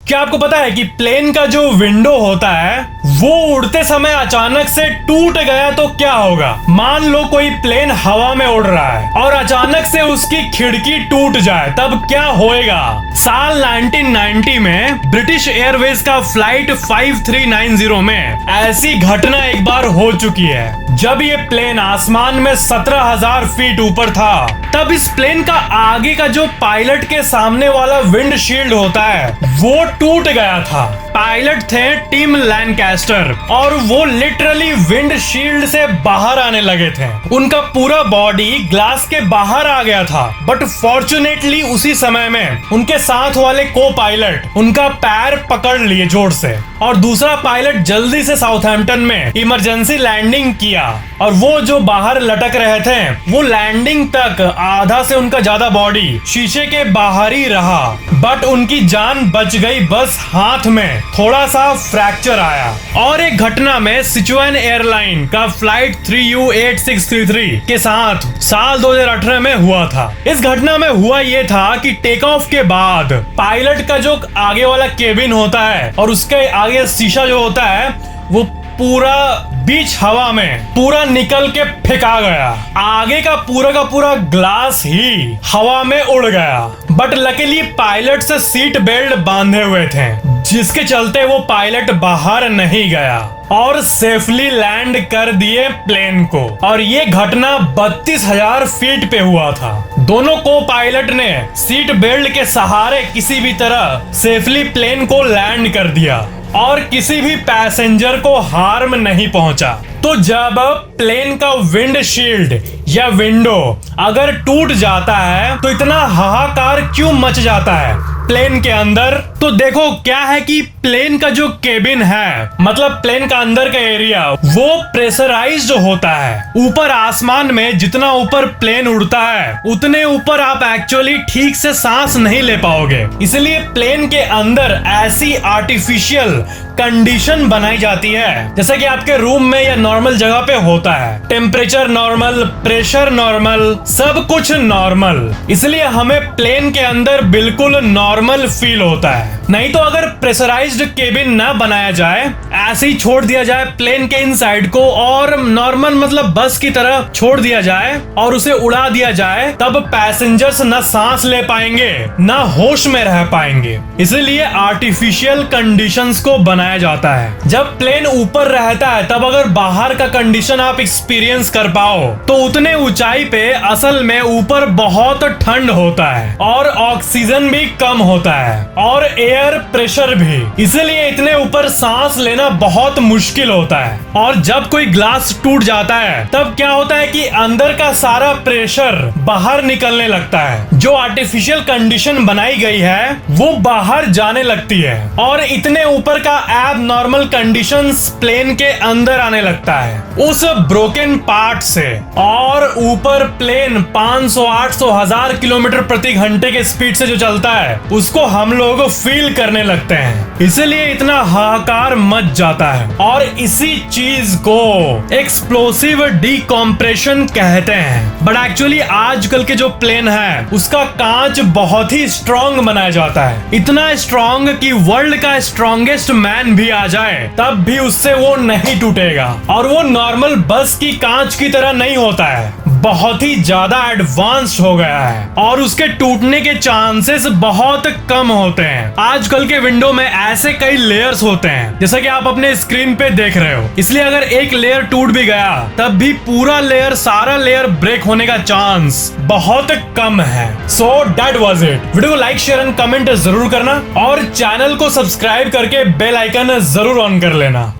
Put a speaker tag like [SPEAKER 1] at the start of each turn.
[SPEAKER 1] क्या आपको पता है कि प्लेन का जो विंडो होता है वो उड़ते समय अचानक से टूट गया तो क्या होगा। मान लो कोई प्लेन हवा में उड़ रहा है और अचानक से उसकी खिड़की टूट जाए, तब क्या होएगा। साल 1990 में ब्रिटिश एयरवेज का फ्लाइट 5390 में ऐसी घटना एक बार हो चुकी है। जब ये प्लेन आसमान में 17,000 फीट ऊपर था, तब इस प्लेन का आगे का जो पायलट के सामने वाला विंड शील्ड होता है वो टूट गया था। पायलट थे टिम लैनकास्टर और वो लिटरली विंड शील्ड से बाहर आने लगे थे। उनका पूरा बॉडी ग्लास के बाहर आ गया था, बट फॉर्चुनेटली उसी समय में उनके साथ वाले को पायलट उनका पैर पकड़ लिए जोर से, और दूसरा पायलट जल्दी से साउथहैम्पटन में इमरजेंसी लैंडिंग किया। और वो जो बाहर लटक रहे थे वो लैंडिंग तक आधा से उनका ज्यादा बॉडी शीशे के बाहर ही रहा, बट उनकी जान बच गई, बस हाथ में थोड़ा सा फ्रैक्चर आया। और एक घटना में सिचुएन एयरलाइन का फ्लाइट 3U8633 के साथ साल 2018 में हुआ था। इस घटना में हुआ ये था कि टेक ऑफ के बाद पायलट का जो आगे वाला केबिन होता है और उसके आगे शीशा जो होता है वो पूरा बीच हवा में पूरा निकल के फेंका गया। आगे का पूरा ग्लास ही हवा में उड़ गया, बट लकीली पायलट से सीट बेल्ट बांधे हुए थे, जिसके चलते वो पायलट बाहर नहीं गया और सेफली लैंड कर दिए प्लेन को। और ये घटना 32,000 फीट पे हुआ था। दोनों को पायलट ने सीट बेल्ट के सहारे किसी भी तरह सेफली प्लेन को लैंड कर दिया और किसी भी पैसेंजर को हार्म नहीं पहुंचा। तो जब प्लेन का विंड शील्ड या विंडो अगर टूट जाता है तो इतना हाहाकार क्यों मच जाता है प्लेन के अंदर। तो देखो क्या है कि प्लेन का जो केबिन है, मतलब प्लेन का अंदर का एरिया, वो प्रेशराइज्ड होता है। ऊपर आसमान में जितना ऊपर प्लेन उड़ता है उतने ऊपर आप एक्चुअली ठीक से सांस नहीं ले पाओगे। इसलिए प्लेन के अंदर ऐसी आर्टिफिशियल कंडीशन बनाई जाती है जैसे कि आपके रूम में या नॉर्मल जगह पे होता है। टेम्परेचर नॉर्मल, प्रेशर नॉर्मल, सब कुछ नॉर्मल। इसलिए हमें प्लेन के अंदर बिल्कुल नॉर्मल फील होता है। नहीं तो अगर प्रेशराइज्ड केबिन ना बनाया जाए, ऐसे ही छोड़ दिया जाए प्लेन के इनसाइड को और नॉर्मल मतलब बस की तरह छोड़ दिया जाए और उसे उड़ा दिया जाए, तब पैसेंजर्स ना सांस ले पाएंगे ना होश में रह पाएंगे। इसलिए आर्टिफिशियल कंडीशंस को बनाया जाता है। जब प्लेन ऊपर रहता है तब अगर बाहर का कंडीशन आप एक्सपीरियंस कर पाओ तो उतने ऊंचाई पे असल में ऊपर बहुत ठंड होता है और ऑक्सीजन भी कम होता है और एयर प्रेशर भी। इसलिए इतने ऊपर सांस लेना बहुत मुश्किल होता है। और जब कोई ग्लास टूट जाता है तब क्या होता है कि अंदर का सारा प्रेशर बाहर निकलने लगता है। जो आर्टिफिशियल कंडीशन बनाई गई है वो बाहर जाने लगती है और इतने ऊपर का एब नॉर्मल कंडीशंस प्लेन के अंदर आने लगता है उस ब्रोकन पार्ट से। और ऊपर प्लेन 500, 800, 1000 किलोमीटर प्रति घंटे के स्पीड से जो चलता है उसको हम लोग फील करने लगते हैं। इसलिए इतना हाहाकार मच जाता है और इसी चीज को एक्सप्लोसिव डीकॉम्प्रेशन कहते हैं। बट एक्चुअली आजकल के जो प्लेन है उसका कांच बहुत ही स्ट्रॉन्ग बनाया जाता है, इतना स्ट्रॉन्ग कि वर्ल्ड का स्ट्रॉन्गेस्ट मैन भी आ जाए तब भी उससे वो नहीं टूटेगा। और वो नॉर्मल बस की कांच की तरह नहीं होता है, बहुत ही ज्यादा एडवांस्ड हो गया है और उसके टूटने के चांसेस बहुत कम होते हैं। आजकल के विंडो में ऐसे कई लेयर्स होते हैं जैसा कि आप अपने स्क्रीन पे देख रहे हो। इसलिए अगर एक लेयर टूट भी गया तब भी पूरा लेयर, सारा लेयर ब्रेक होने का चांस बहुत कम है। So that was it. Video को लाइक, शेयर एंड कमेंट जरूर करना और चैनल को सब्सक्राइब करके बेल आइकन जरूर ऑन कर लेना।